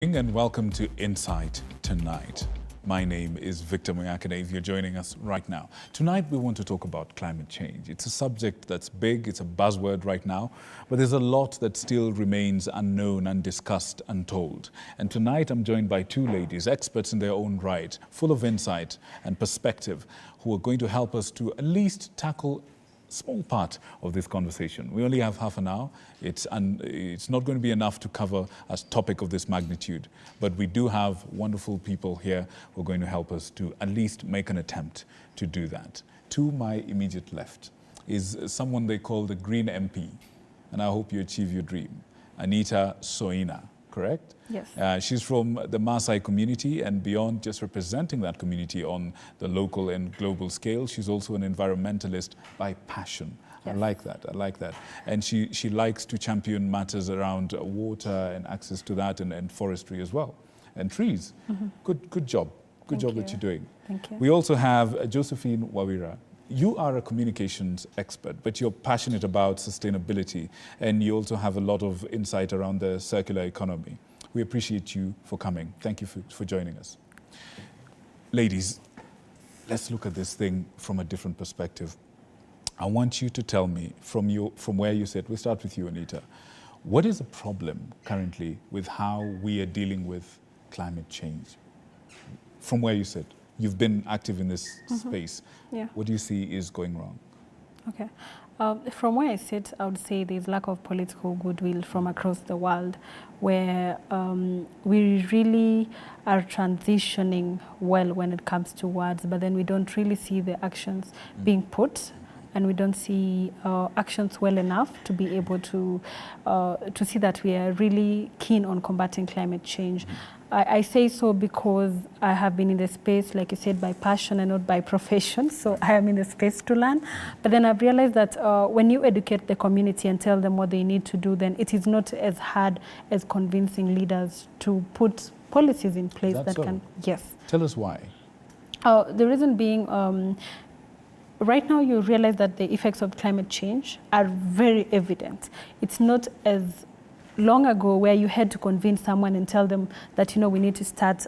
And welcome to Insight Tonight. My name is Victor Moyakane, if you're joining us right now. Tonight we want to talk about climate change. It's a subject that's big, it's a buzzword right now, but there's a lot that still remains unknown, undiscussed, untold. And tonight I'm joined by two ladies, experts in their own right, full of insight and perspective, who are going to help us to at least tackle small part of this conversation. We only have half an hour. It's not going to be enough to cover a topic of this magnitude, but we do have wonderful people here who are going to help us to at least make an attempt to do that. To my immediate left is someone they call the Green MP, and I hope you achieve your dream, Anita Soina, correct? Yes. She's from the Maasai community, and beyond just representing that community on the local and global scale, she's also an environmentalist by passion. Yes. I like that. And she likes to champion matters around water and access to that and forestry as well, and trees. Mm-hmm. Good job. Good job that you're doing. Thank you. We also have Josephine Wawira. You are a communications expert, but you're passionate about sustainability, and you also have a lot of insight around the circular economy. We appreciate you for coming. Thank you for joining us. Ladies, let's look at this thing from a different perspective. I want you to tell me from where you sit. We'll start with you, Anita. What is the problem currently with how we are dealing with climate change? From where you sit. You've been active in this space. Yeah. What do you see is going wrong? Okay. From where I sit, I would say there's lack of political goodwill from across the world, where we really are transitioning well when it comes to words, but then we don't really see the actions being put, and we don't see actions well enough to be able to see that we are really keen on combating climate change. I say so because I have been in the space, like you said, by passion and not by profession. So I am in the space to learn. But then I've realized that when you educate the community and tell them what they need to do, then it is not as hard as convincing leaders to put policies in place that can. Yes. Tell us why. The reason being, right now you realize that the effects of climate change are very evident. It's not as long ago where you had to convince someone and tell them that, you know, we need to start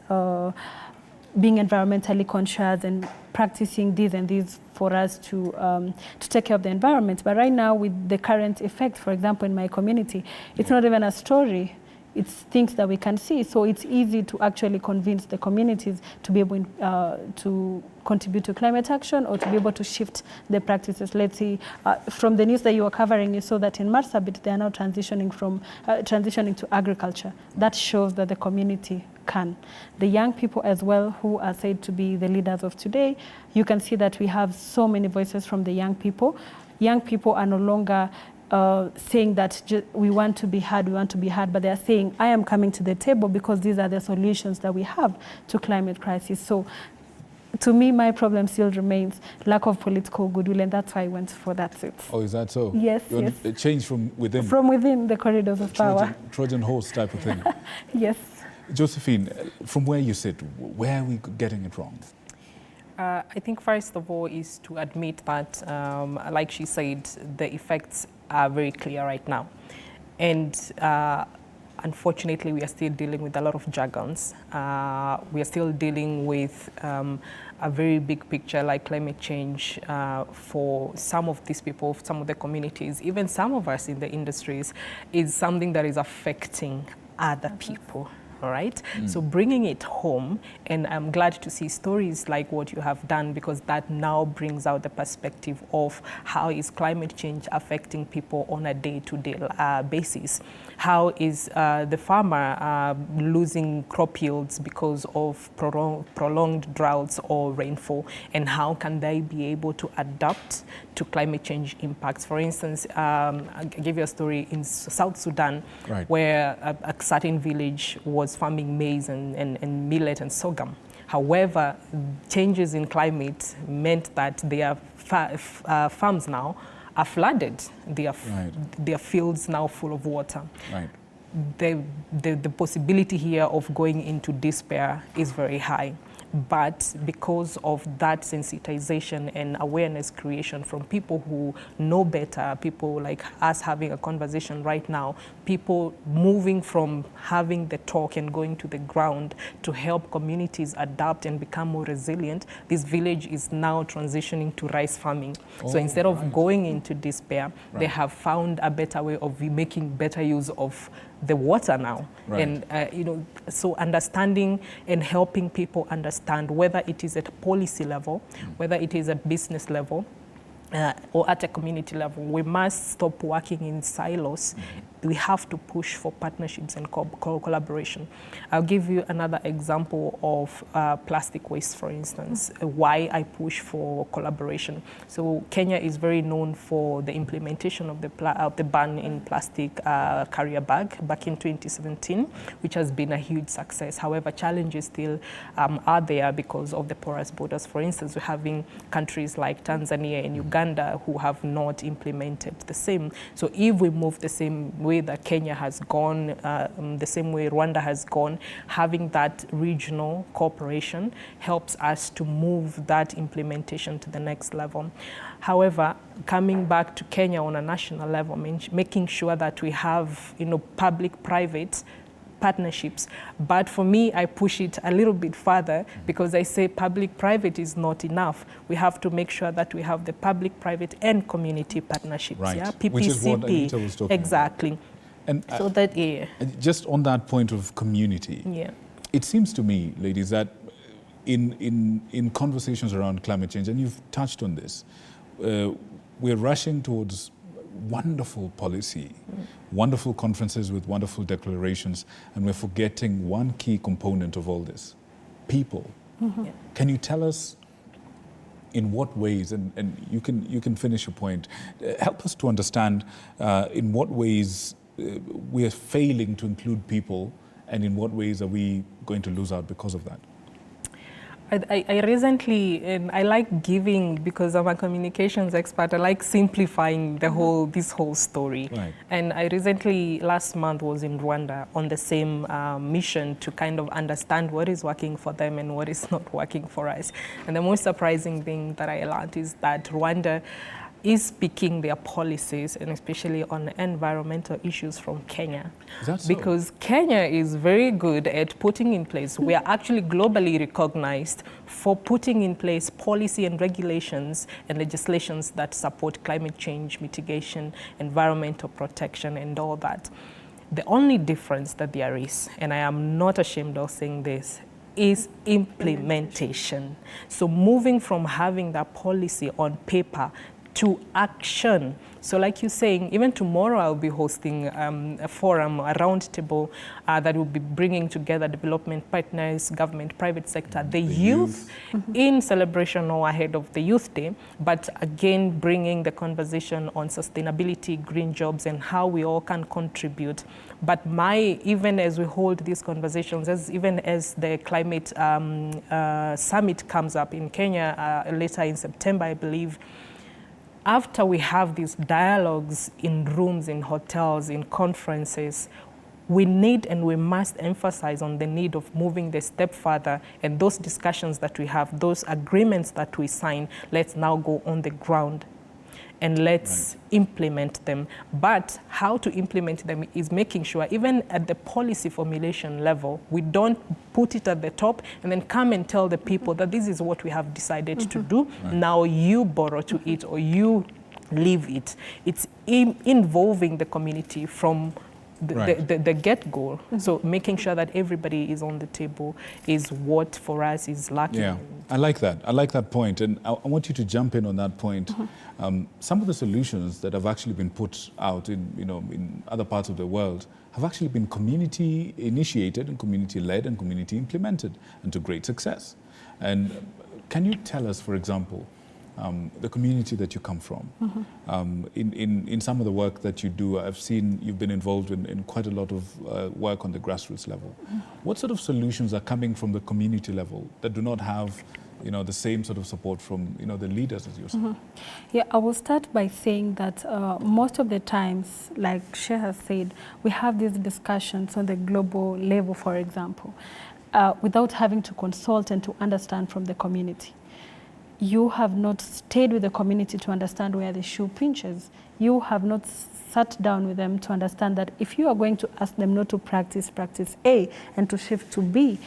being environmentally conscious and practicing this and this for us to take care of the environment. But right now, with the current effect, for example, in my community, it's not even a story. It's things that we can see. So it's easy to actually convince the communities to be able to contribute to climate action or to be able to shift the practices. Let's see, from the news that you were covering, you saw that in Marsabit, they are now transitioning to agriculture. That shows that the community can. The young people as well, who are said to be the leaders of today, you can see that we have so many voices from the young people. Young people are no longer saying that we want to be heard, but they are saying, I am coming to the table because these are the solutions that we have to climate crisis. So to me, my problem still remains lack of political goodwill, and that's why I went for that seat. Oh, is that so? Yes, yes. A change from within? From within the corridors of power. Trojan horse type of thing. Yes. Josephine, from where you sit, where are we getting it wrong? I think first of all is to admit that, like she said, the effects are very clear right now. And unfortunately, we are still dealing with a lot of jargons. We are still dealing with a very big picture like climate change for some of these people, some of the communities, even some of us in the industries, is something that is affecting other people. All right. So bringing it home, and I'm glad to see stories like what you have done, because that now brings out the perspective of how is climate change affecting people on a day-to-day basis. How is the farmer losing crop yields because of prolonged droughts or rainfall, and how can they be able to adapt to climate change impacts? For instance, I'll give you a story in South Sudan, right, where a certain village was farming maize and millet and sorghum. However, changes in climate meant that their farms now are flooded. Their fields now full of water. Right. The possibility here of going into despair is very high. but because of that sensitization and awareness creation from people who know better, people like us having a conversation right now, people moving from having the talk and going to the ground to help communities adapt and become more resilient, this village is now transitioning to rice farming. So instead of going into despair, they have found a better way of making better use of the water now. And so understanding and helping people understand, whether it is at a policy level, whether it is a business level, or at a community level, we must stop working in silos. We have to push for partnerships and collaboration. I'll give you another example of plastic waste, for instance, why I push for collaboration. So Kenya is very known for the implementation of the ban in plastic carrier bag back in 2017, which has been a huge success. However, challenges still are there because of the porous borders. For instance, we're having countries like Tanzania and Uganda who have not implemented the same. So if we move the same way that Kenya has gone, the same way Rwanda has gone, having that regional cooperation helps us to move that implementation to the next level. However, coming back to Kenya on a national level, making sure that we have, public-private partnerships. But for me, I push it a little bit further because I say public-private is not enough. We have to make sure that we have the public-private and community partnerships. Right. Yeah? PPCP. Which is what Anita was talking exactly. about. And so that, just on that point of community, it seems to me, ladies, that in conversations around climate change, and you've touched on this, we're rushing towards wonderful policy, wonderful conferences with wonderful declarations, and we're forgetting one key component of all this, people. Can you tell us in what ways, and you can finish your point, help us to understand in what ways we are failing to include people, and in what ways are we going to lose out because of that? I recently, and I like giving, because I'm a communications expert, I like simplifying this whole story. Right. And I recently, last month, was in Rwanda on the same mission to kind of understand what is working for them and what is not working for us. And the most surprising thing that I learned is that Rwanda is speaking their policies, and especially on environmental issues, from Kenya. Is that so? Because Kenya is very good at putting in place, we are actually globally recognized for putting in place policy and regulations and legislations that support climate change mitigation, environmental protection, and all that. The only difference that there is, and I am not ashamed of saying this, is implementation. So moving from having that policy on paper to action. So like you're saying, even tomorrow I'll be hosting a forum, a roundtable that will be bringing together development partners, government, private sector, the youth in celebration or ahead of the Youth Day, but again bringing the conversation on sustainability, green jobs, and how we all can contribute. But even as we hold these conversations, even as the climate summit comes up in Kenya later in September, I believe, after we have these dialogues in rooms, in hotels, in conferences, we need and we must emphasize on the need of moving the step further, and those discussions that we have, those agreements that we sign, let's now go on the ground and let's implement them. But how to implement them is making sure, even at the policy formulation level, we don't put it at the top and then come and tell the people that this is what we have decided to do. Now you borrow to it or you leave it. It's involving the community from the get-go. So making sure that everybody is on the table is what for us is lacking. Yeah, I like that. I like that point. And I want you to jump in on that point. Some of the solutions that have actually been put out in other parts of the world have actually been community initiated and community led and community implemented, and to great success. And can you tell us, for example, the community that you come from. In some of the work that you do, I've seen you've been involved in quite a lot of work on the grassroots level. What sort of solutions are coming from the community level that do not have the same sort of support from the leaders as yourself? Yeah, I will start by saying that most of the times, like She has said, we have these discussions on the global level, for example. without having to consult and to understand from the community. You have not stayed with the community to understand where the shoe pinches. You have not sat down with them to understand that if you are going to ask them not to practice A and to shift to B,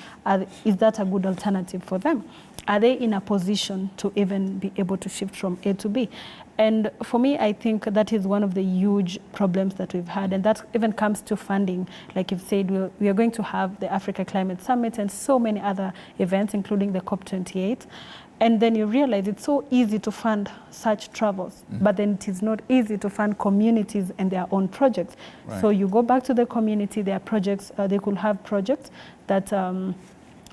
is that a good alternative for them? Are they in a position to even be able to shift from A to B? And for me, I think that is one of the huge problems that we've had. And that even comes to funding. Like you've said, we are going to have the Africa Climate Summit and so many other events, including the COP28. And then you realize it's so easy to fund such travels, but then it is not easy to fund communities and their own projects. Right. So you go back to the community, their projects, they could have projects that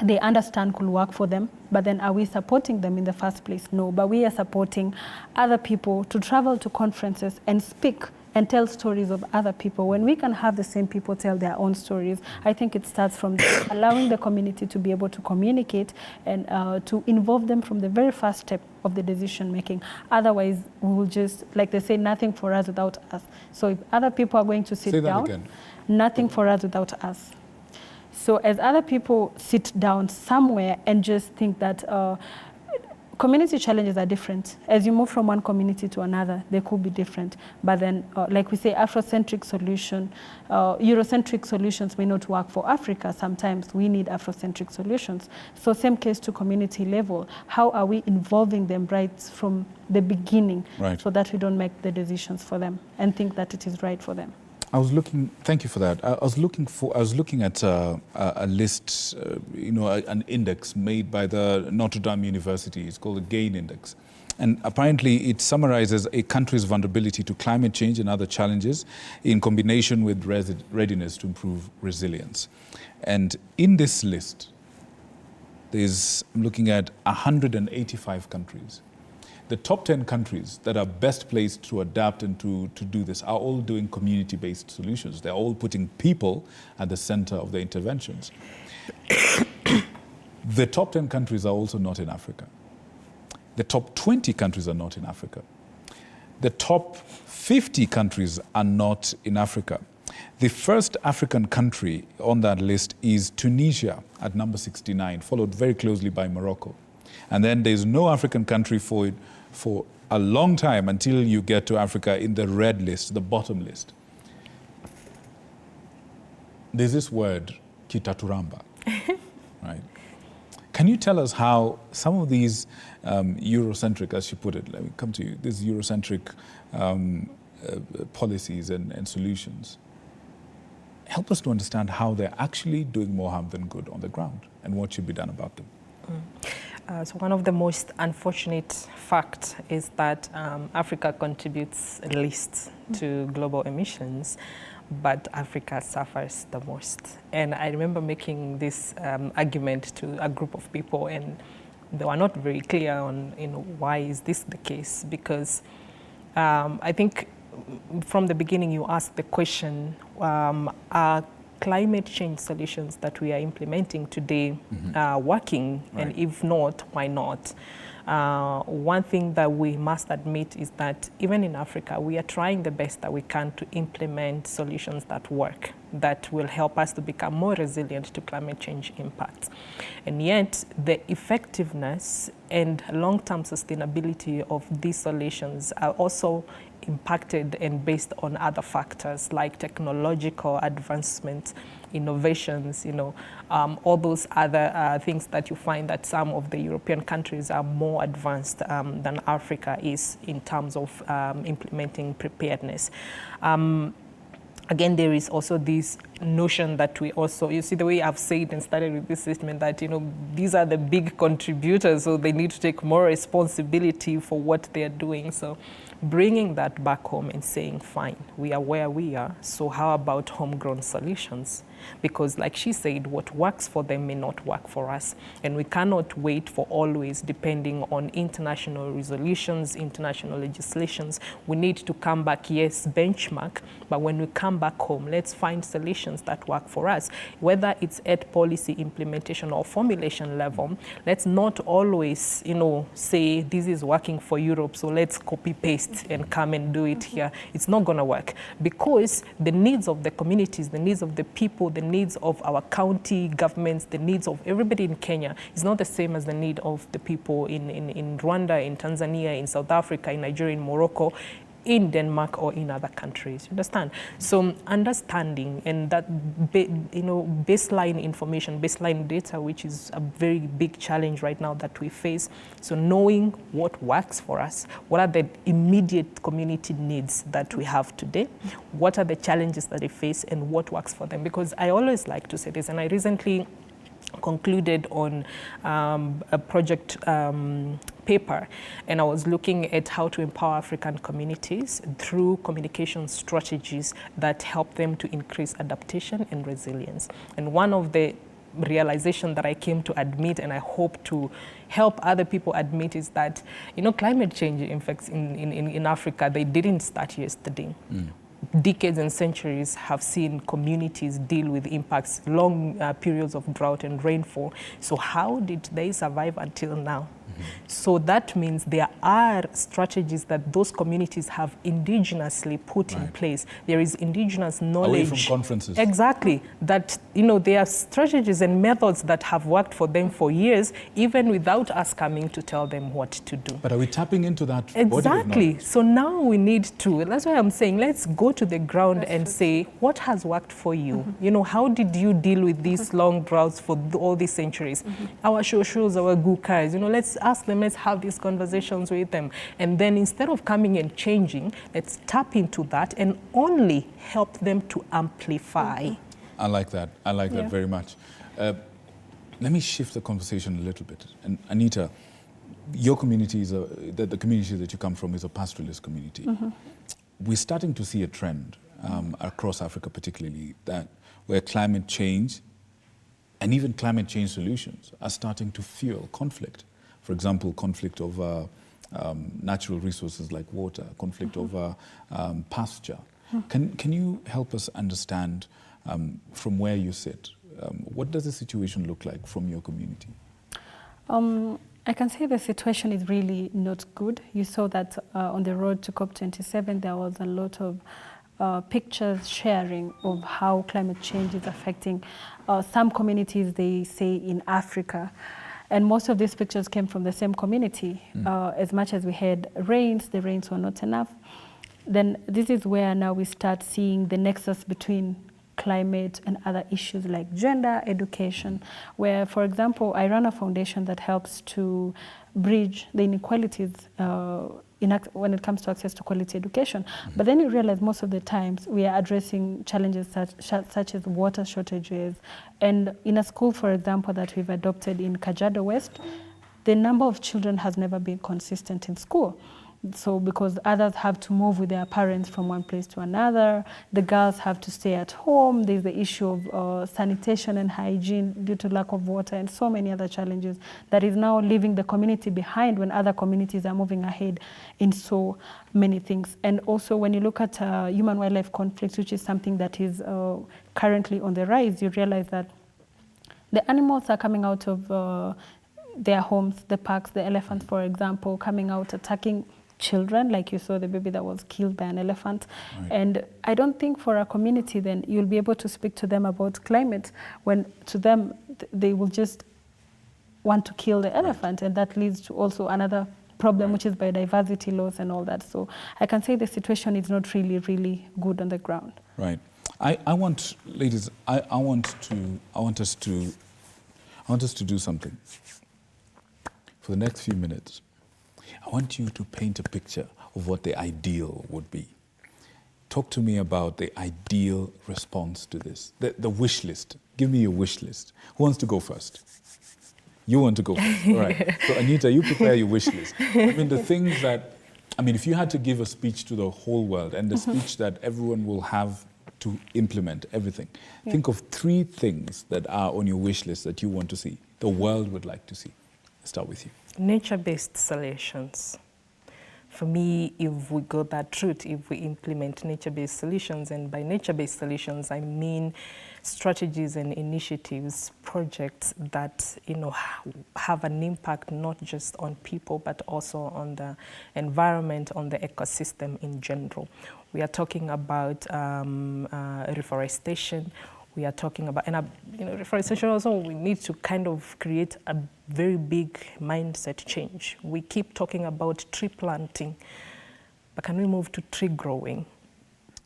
they understand could work for them, but then are we supporting them in the first place? No, but we are supporting other people to travel to conferences and speak and tell stories of other people. When we can have the same people tell their own stories, I think it starts from allowing the community to be able to communicate and to involve them from the very first step of the decision making. Otherwise, we will just, like they say, nothing for us without us. So if other people are going to sit down, nothing for us without us. So as other people sit down somewhere and just think that community challenges are different. As you move from one community to another, they could be different. But then, like we say, Afrocentric solution, Eurocentric solutions may not work for Africa. Sometimes we need Afrocentric solutions. So same case to community level. How are we involving them right from the beginning, so that we don't make the decisions for them and think that it is right for them? I was looking. Thank you for that. I was looking at a list, an index made by the Notre Dame University. It's called the GAIN Index, and apparently it summarizes a country's vulnerability to climate change and other challenges in combination with readiness to improve resilience. And in this list, I'm looking at 185 countries. The top 10 countries that are best placed to adapt and to do this are all doing community-based solutions. They're all putting people at the center of their interventions. The top 10 countries are also not in Africa. The top 20 countries are not in Africa. The top 50 countries are not in Africa. The first African country on that list is Tunisia at number 69, followed very closely by Morocco. And then there's no African country for a long time until you get to Africa in the red list, the bottom list. There's this word, kitaturamba, right? Can you tell us how some of these Eurocentric, as you put it, let me come to you, these Eurocentric policies and solutions, help us to understand how they're actually doing more harm than good on the ground and what should be done about them? So one of the most unfortunate facts is that Africa contributes least to global emissions, but Africa suffers the most. And I remember making this argument to a group of people, and they were not very clear on why is this the case, because I think from the beginning you asked the question, are climate change solutions that we are implementing today working, and if not, why not? One thing that we must admit is that even in Africa, we are trying the best that we can to implement solutions that work, that will help us to become more resilient to climate change impacts. And yet, the effectiveness and long-term sustainability of these solutions are also impacted and based on other factors like technological advancement, innovations, all those other things that you find that some of the European countries are more advanced than Africa is in terms of implementing preparedness. Again, there is also this notion that we also, you see the way I've said and started with this statement that, these are the big contributors, so they need to take more responsibility for what they're doing. So bringing that back home and saying, fine, we are where we are, so how about homegrown solutions? Because like she said, what works for them may not work for us. And we cannot wait for always depending on international resolutions, international legislations. We need to come back, yes, benchmark, but when we come back home, let's find solutions that work for us. Whether it's at policy implementation or formulation level, let's not always, say this is working for Europe, so let's copy paste and come and do it here. It's not gonna work, because the needs of the communities, the needs of the people, the needs of our county governments, the needs of everybody in Kenya is not the same as the need of the people in Rwanda, in Tanzania, in South Africa, in Nigeria, in Morocco, in Denmark, or in other countries. You understand? So understanding and that baseline information, baseline data, which is a very big challenge right now that we face. So knowing what works for us, what are the immediate community needs that we have today, what are the challenges that they face, and what works for them. Because I always like to say this, and I recently concluded on a project paper, and I was looking at how to empower African communities through communication strategies that help them to increase adaptation and resilience. And one of the realization that I came to admit, and I hope to help other people admit, is that climate change, in fact, in Africa, they didn't start yesterday. Decades and centuries have seen communities deal with impacts, long periods of drought and rainfall. So how did they survive until now? So that means there are strategies that those communities have indigenously put in place. There is indigenous knowledge. Away from conferences. Exactly. That, there are strategies and methods that have worked for them for years, even without us coming to tell them what to do. But are we tapping into that? Exactly. So now we need to, that's why I'm saying, let's go to the ground and say, what has worked for you? How did you deal with these long droughts for all these centuries? Our shoshos, our gukas, let's ask them, let's have these conversations with them. And then instead of coming and changing, let's tap into that and only help them to amplify. I like that. I like that very much. Let me shift the conversation a little bit. And Anita, your community is the community that you come from is a pastoralist community. We're starting to see a trend across Africa, particularly where climate change and even climate change solutions are starting to fuel conflict. For example, conflict over natural resources like water, conflict over pasture. Can you help us understand from where you sit, what does the situation look like from your community? I can say the situation is really not good. You saw that on the road to COP27, there was a lot of pictures sharing of how climate change is affecting some communities, they say, in Africa. And most of these pictures came from the same community. As much as we had rains, the rains were not enough. Then this is where now we start seeing the nexus between climate and other issues like gender, education, where, for example, I run a foundation that helps to bridge the inequalities when it comes to access to quality education. But then you realize most of the times we are addressing challenges such as water shortages. And in a school, for example, that we've adopted in Kajiado West, the number of children has never been consistent in school. So because others have to move with their parents from one place to another, the girls have to stay at home, there's the issue of sanitation and hygiene due to lack of water, and so many other challenges that is now leaving the community behind when other communities are moving ahead in so many things. And also when you look at human-wildlife conflicts, which is something that is currently on the rise, you realize that the animals are coming out of their homes, the parks, the elephants, for example, coming out attacking children, like you saw the baby that was killed by an elephant. Right. And I don't think for a community then you'll be able to speak to them about climate when to them they will just want to kill the elephant, and that leads to also another problem, which is biodiversity loss and all that. So I can say the situation is not really, really good on the ground. Right. I want, ladies, I want us to do something. For the next few minutes, I want you to paint a picture of what the ideal would be. Talk to me about the ideal response to this, the wish list. Give me your wish list. Who wants to go first? You want to go first. All right. So Anita, you prepare your wish list. I mean, the things that, if you had to give a speech to the whole world and the speech that everyone will have to implement everything, think of 3 things that are on your wish list that you want to see, the world would like to see. Let's start with you. Nature-based solutions. For me, if we go that route, if we implement nature-based solutions, and by nature-based solutions, I mean strategies and initiatives, projects that have an impact not just on people, but also on the environment, on the ecosystem in general. We are talking about reforestation. we are talking about. And, reforestation also, we need to kind of create a very big mindset change. We keep talking about tree planting, but can we move to tree growing?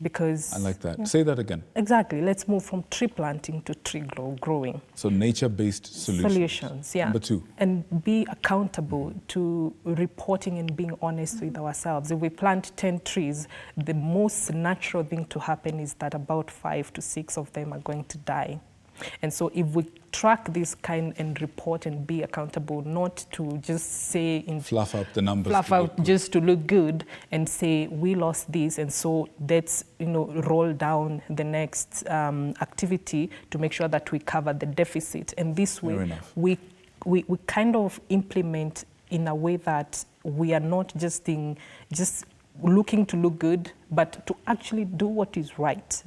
Because I like that. Say that again. Exactly. Let's move from tree planting to tree growing. So nature-based solutions. Yeah. Number 2. And be accountable to reporting and being honest with ourselves. If we plant 10 trees, the most natural thing to happen is that about 5 to 6 of them are going to die. And so if we track this kind and report and be accountable, not to just say fluff up the numbers, fluff out just to look good and say we lost this, and so let's roll down the next activity to make sure that we cover the deficit. And this way we kind of implement in a way that we are not just looking to look good, but to actually do what is right,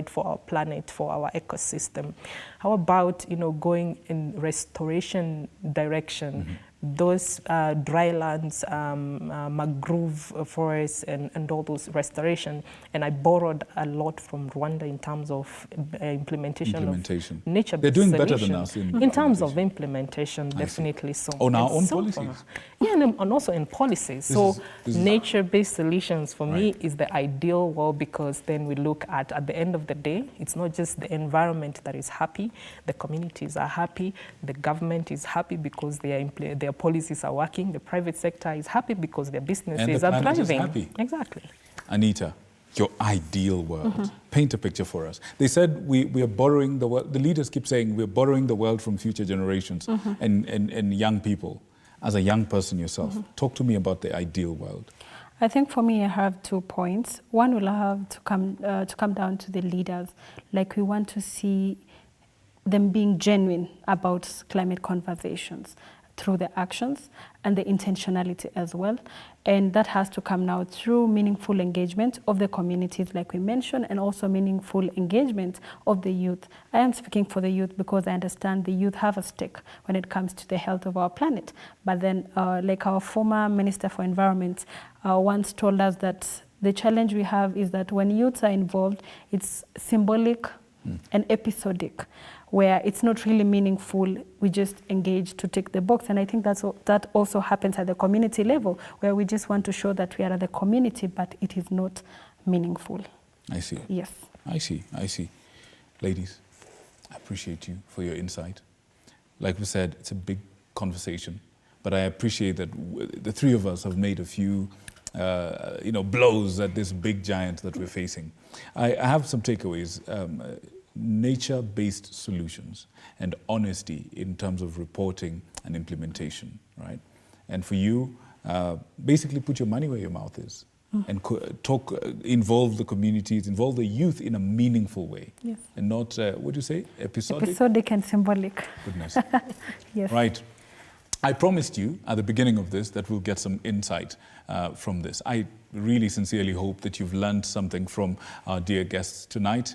for our planet, for our ecosystem. How about, going in restoration direction? Those drylands, mangrove forests, and all those restoration. And I borrowed a lot from Rwanda in terms of implementation. Of nature. They're doing better than us in terms of implementation, definitely so. On our own policies. Yeah, and also in policies. So nature-based solutions for me is the ideal world, because then we look at the end of the day, it's not just the environment that is happy, the communities are happy, the government is happy because their policies are working, the private sector is happy because their businesses are thriving. Happy. Exactly. Anita, your ideal world. Paint a picture for us. They said we are borrowing the world. The leaders keep saying we're borrowing the world from future generations and young people. As a young person yourself, talk to me about the ideal world. I think for me, I have 2 points. One will have to come down to the leaders. Like, we want to see them being genuine about climate conversations through the actions and the intentionality as well. And that has to come now through meaningful engagement of the communities, like we mentioned, and also meaningful engagement of the youth. I am speaking for the youth because I understand the youth have a stake when it comes to the health of our planet. But then, like our former Minister for Environment once told us, that the challenge we have is that when youths are involved, it's symbolic and episodic, where it's not really meaningful. We just engage to tick the box. And I think that also happens at the community level, where we just want to show that we are at the community, but it is not meaningful. I see. Yes. I see. Ladies, I appreciate you for your insight. Like we said, it's a big conversation, but I appreciate that the 3 of us have made a few blows at this big giant that we're facing. I have some takeaways. Nature-based solutions and honesty in terms of reporting and implementation, right? And for you, basically put your money where your mouth is and involve the communities, involve the youth in a meaningful way. Yes. And not, what do you say, episodic? Episodic and symbolic. Goodness. Yes. Right. I promised you at the beginning of this that we'll get some insight from this. I really sincerely hope that you've learned something from our dear guests tonight.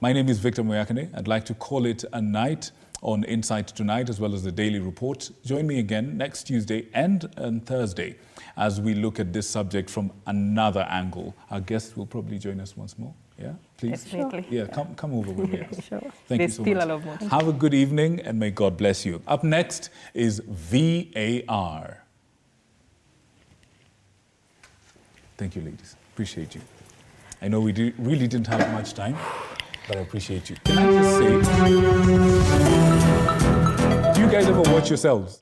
My name is Victor Moyakane. I'd like to call it a night on Insight Tonight, as well as the Daily Report. Join me again next Tuesday and on Thursday as we look at this subject from another angle. Our guests will probably join us once more. Yeah, please. Definitely. Yeah, come over with me. Sure. Thank you so much. There's still a lot more. Have a good evening, and may God bless you. Up next is VAR. Thank you, ladies. Appreciate you. I know we really didn't have much time, but I appreciate you. Can I just say, do you guys ever watch yourselves?